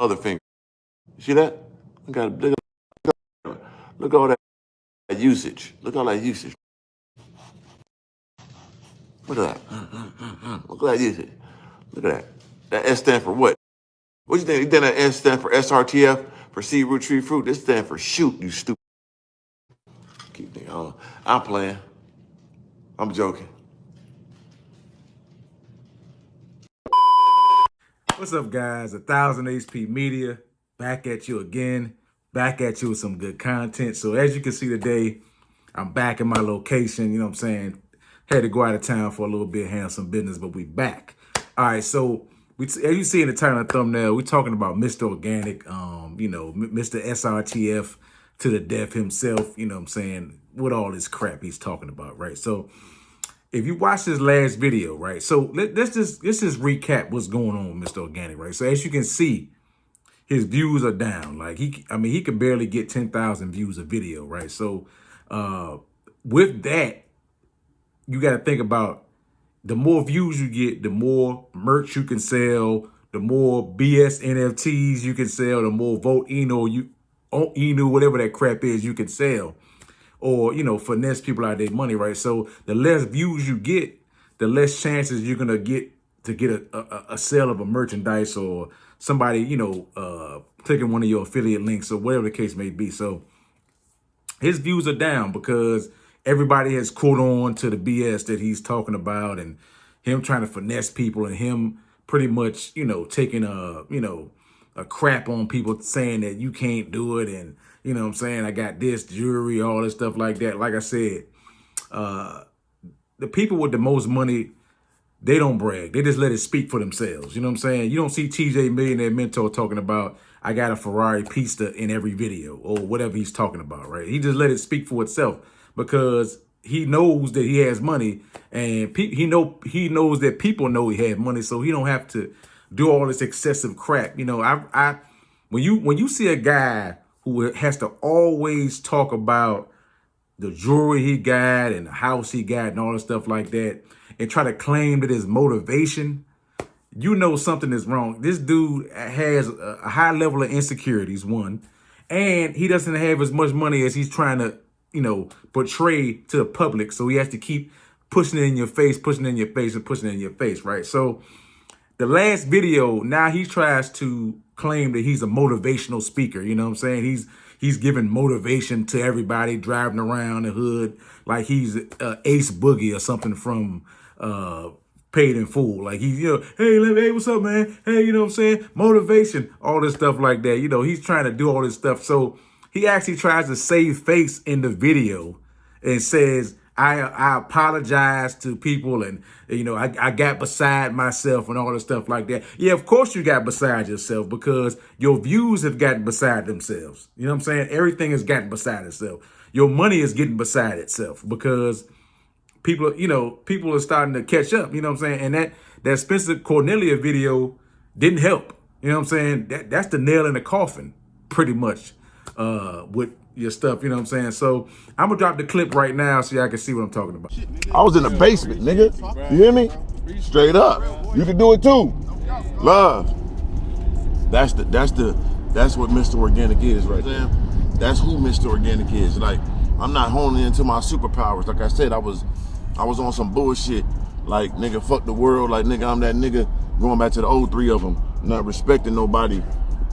other finger. You see that? Look at all that usage. Look at all that usage. Look at that. Look at that usage. Look at that. That S stands for what? What you think? You think that S stands for SRTF for seed root tree fruit? This stands for shoot, you stupid. Keep thinking, oh, I'm playing. I'm joking. What's up, guys? 1000 HP Media, back at you again, back at you with some good content. So as you can see today, I'm back in my location, you know what I'm saying? Had to go out of town for a little bit, handle some business, but we back. All right, so as you see in the title and thumbnail, we're talking about Mr. Organic, you know, Mr. SRTF to the death himself, you know what I'm saying, with all this crap he's talking about, right? So if you watch this last video, right? So let's just recap what's going on with Mr. Organic, right? So as you can see, his views are down. Like he could barely get 10,000 views a video, right? So with that, you got to think about the more views you get, the more merch you can sell, the more BS NFTs you can sell, the more vote Eno, whatever that crap is, you can sell. Or, you know, finesse people out of their money, right? So the less views you get, the less chances you're gonna get to get a sale of a merchandise or somebody, you know, clicking one of your affiliate links or whatever the case may be. So his views are down because everybody has caught on to the BS that he's talking about and him trying to finesse people and him pretty much, you know, taking a crap on people saying that you can't do it. And, you know what I'm saying, I got this jewelry, all this stuff like that. Like I said, the people with the most money, they don't brag. They just let it speak for themselves. You know what I'm saying? You don't see TJ Millionaire Mentor talking about, I got a Ferrari Pista in every video or whatever he's talking about, right? He just let it speak for itself because he knows that he has money and he knows that people know he has money, so he don't have to do all this excessive crap. You know, when you see a guy who has to always talk about the jewelry he got and the house he got and all the stuff like that and try to claim that his motivation, you know something is wrong. This dude has a high level of insecurities, one, and he doesn't have as much money as he's trying to, you know, portray to the public. So he has to keep pushing it in your face, pushing it in your face, and pushing it in your face, right? So the last video, now he tries to claim that he's a motivational speaker. You know what I'm saying? He's giving motivation to everybody driving around the hood like he's Ace Boogie or something from Paid in Full. Like he's, you know, hey, what's up, man? Hey, you know what I'm saying? Motivation, all this stuff like that. You know, he's trying to do all this stuff. So he actually tries to save face in the video and says, I apologize to people and, you know, I got beside myself and all this stuff like that. Yeah, of course you got beside yourself because your views have gotten beside themselves. You know what I'm saying? Everything has gotten beside itself. Your money is getting beside itself because people, you know, people are starting to catch up. You know what I'm saying? And that Spencer Cornelia video didn't help. You know what I'm saying? That's the nail in the coffin, pretty much, with your stuff, you know what I'm saying? So I'm gonna drop the clip right now so y'all can see what I'm talking about. I was in the basement, nigga. You hear me? Straight up. You can do it too. Love. That's what Mr. Organic is right there. That's who Mr. Organic is. Like, I'm not honing into my superpowers. Like I said, I was on some bullshit. Like, nigga, fuck the world. Like, nigga, I'm that nigga going back to the old three of them. Not respecting nobody.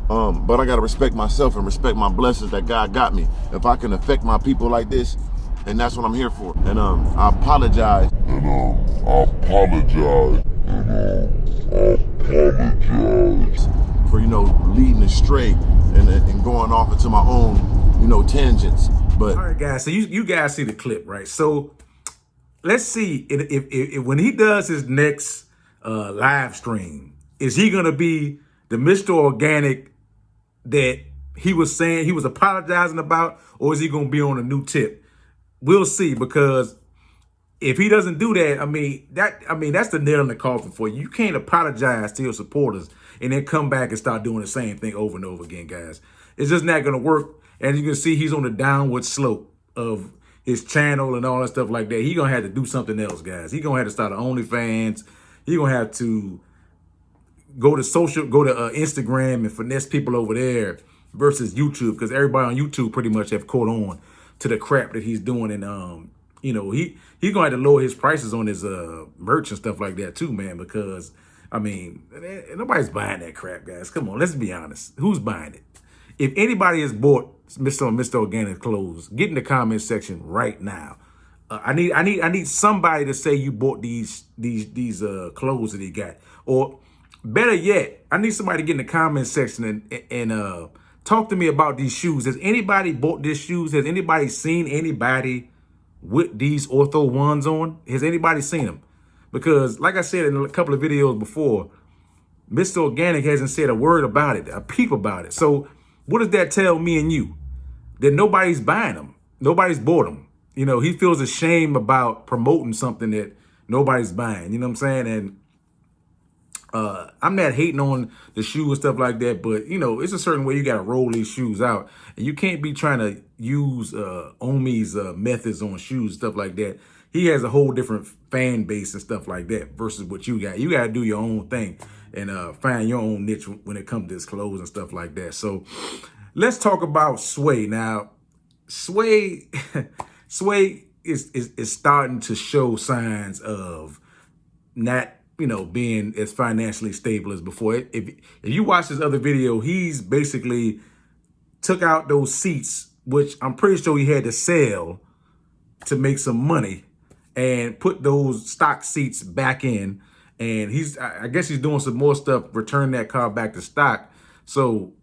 But I gotta respect myself and respect my blessings that God got me. If I can affect my people like this, and that's what I'm here for. And I apologize. For, you know, leading astray and going off into my own, you know, tangents. But all right, guys. So you guys see the clip, right? So let's see if when he does his next live stream, is he gonna be the Mr. Organic that he was saying he was apologizing about, or is he gonna be on a new tip? We'll see, because if he doesn't do that, I mean that's the nail in the coffin for you. You can't apologize to your supporters and then come back and start doing the same thing over and over again, guys. It's just not gonna work. And you can see he's on the downward slope of his channel and all that stuff like that. He's gonna have to do something else, guys. He's gonna have to start an OnlyFans. He's gonna have to go to Instagram and finesse people over there versus YouTube, because everybody on YouTube pretty much have caught on to the crap that he's doing. And you know, he's gonna have to lower his prices on his merch and stuff like that too, man, because I mean, nobody's buying that crap, guys. Come on, let's be honest. Who's buying it? If anybody has bought Mr. Organic clothes, get in the comment section right now. I need somebody to say you bought these clothes that he got, or better yet, I need somebody to get in the comment section and talk to me about these shoes. Has anybody bought these shoes? Has anybody seen anybody with these Ortho ones on? Has anybody seen them? Because like I said in a couple of videos before, Mr. Organic hasn't said a word about it, a peep about it. So what does that tell me and you? That nobody's buying them. Nobody's bought them. You know, he feels ashamed about promoting something that nobody's buying. You know what I'm saying? And I'm not hating on the shoe and stuff like that, but you know, it's a certain way you got to roll these shoes out, and you can't be trying to use Omi's methods on shoes, stuff like that. He has a whole different fan base and stuff like that versus what you got. You got to do your own thing and find your own niche when it comes to his clothes and stuff like that. So let's talk about Sway now. Sway is starting to show signs of not, you know, being as financially stable as before. If you watch this other video, he's basically took out those seats, which I'm pretty sure he had to sell to make some money, and put those stock seats back in. And I guess he's doing some more stuff, return that car back to stock. So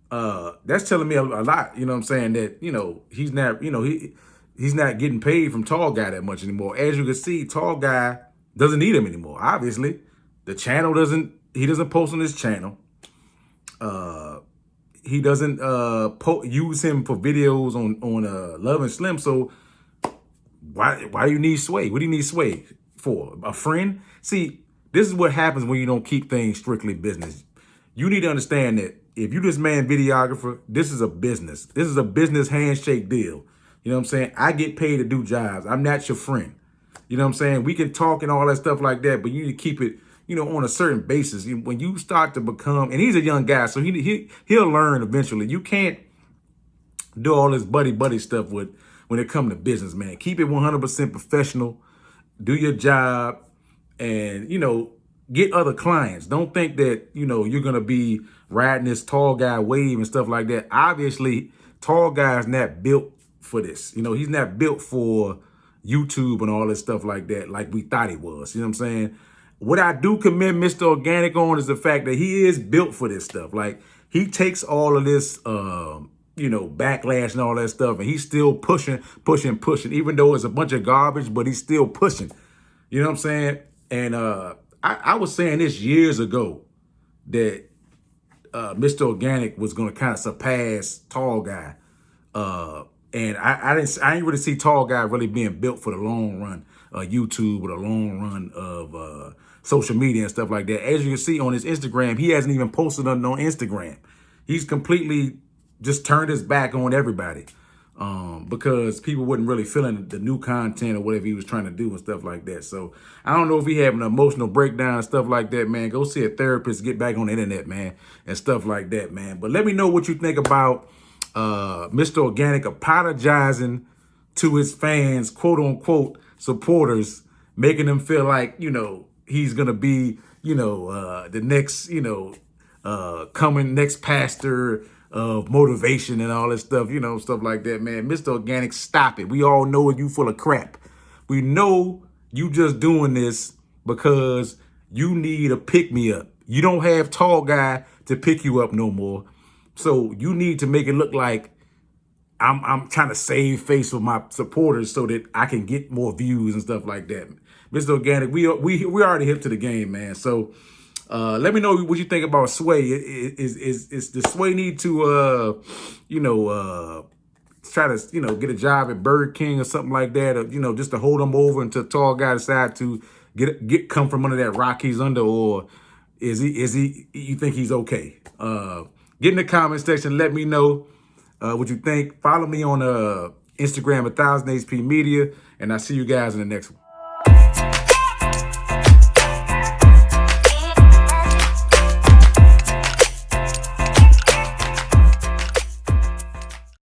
that's telling me a lot, you know what I'm saying, that, you know, he's not, you know, he's not getting paid from Tall Guy that much anymore. As you can see, Tall Guy doesn't need him anymore. Obviously, the channel he doesn't post on his channel. He doesn't use him for videos on Love and Slim. So why do you need Sway? What do you need Sway for? A friend? See, this is what happens when you don't keep things strictly business. You need to understand that if you this man videographer, this is a business. This is a business handshake deal. You know what I'm saying? I get paid to do jobs. I'm not your friend. You know what I'm saying? We can talk and all that stuff like that, but you need to keep it, you know, on a certain basis. When you start to become, and he's a young guy, so he'll learn eventually. You can't do all this buddy stuff when it comes to business, man. Keep it 100% professional. Do your job, and, you know, get other clients. Don't think that, you know, you're going to be riding this Tall Guy wave and stuff like that. Obviously, Tall Guy's not built for this. You know, he's not built for YouTube and all this stuff like that, like we thought he was. You know what I'm saying? What I do commend Mr. Organic on is the fact that he is built for this stuff. Like, he takes all of this, you know, backlash and all that stuff, and he's still pushing, even though it's a bunch of garbage, but he's still pushing. You know what I'm saying? And I was saying this years ago that Mr. Organic was going to kind of surpass Tall Guy. And I didn't really see Tall Guy really being built for the long run, YouTube, or the long run of social media and stuff like that. As you can see on his Instagram, he hasn't even posted nothing on Instagram. He's completely just turned his back on everybody because people wasn't really feeling the new content or whatever he was trying to do and stuff like that. So I don't know if he having an emotional breakdown and stuff like that, man. Go see a therapist, get back on the internet, man, and stuff like that, man. But let me know what you think about Mr. Organic apologizing to his fans, quote unquote supporters, making them feel like, you know, he's gonna be, you know, the next, you know, coming next pastor of motivation and all this stuff, you know, stuff like that, man. Mr. Organic, stop it. We all know you full of crap. We know you just doing this because you need a pick-me-up. You don't have Tall Guy to pick you up no more. So you need to make it look like I'm trying to save face with my supporters so that I can get more views and stuff like that. Mr. Organic, we already hip to the game, man. So let me know what you think about Sway. Is the Sway need to you know, try to, you know, get a job at Burger King or something like that, or, you know, just to hold him over until Tall Guy decide to come from under that rock he's under, or is he you think he's okay? Get in the comment section, let me know what you think. Follow me on Instagram, 1000 HP Media, and I'll see you guys in the next one.